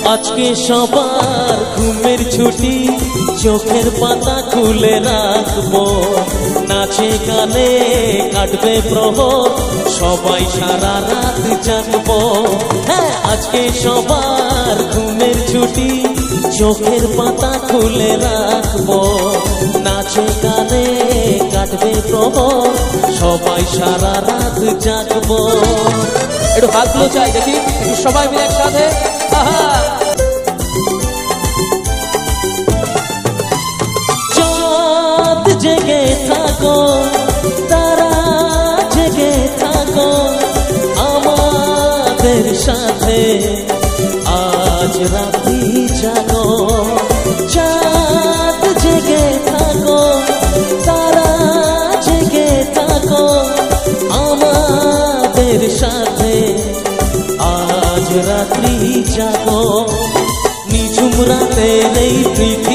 আজকে সবার ঘুমের ছুটি, চোখের পাতা খুলে রাখবো, নাচে গানে কাটবে প্রহর, সবাই সারা রাত জাগবো। হ্যাঁ, আজকে সবার ঘুমের ছুটি, চোখের পাতা খুলে রাখবো, নাচে গানে কাটবে প্রহর, সবাই সারা রাত জাগবো। একটু হাতগুলো চাই দেখি, একটু সবাই মিলে একসাথে। চাঁদ জেগে থাকো, তারা জেগে থাকো আমাদের সাথে, আজ রাত্রি জাগো। চাঁদ জেগে থাকো, তারা জেগে থাকো আমাদের সাথে, আজ রাত্রি জাগো। নিঝুম রাতের এই পৃথিবী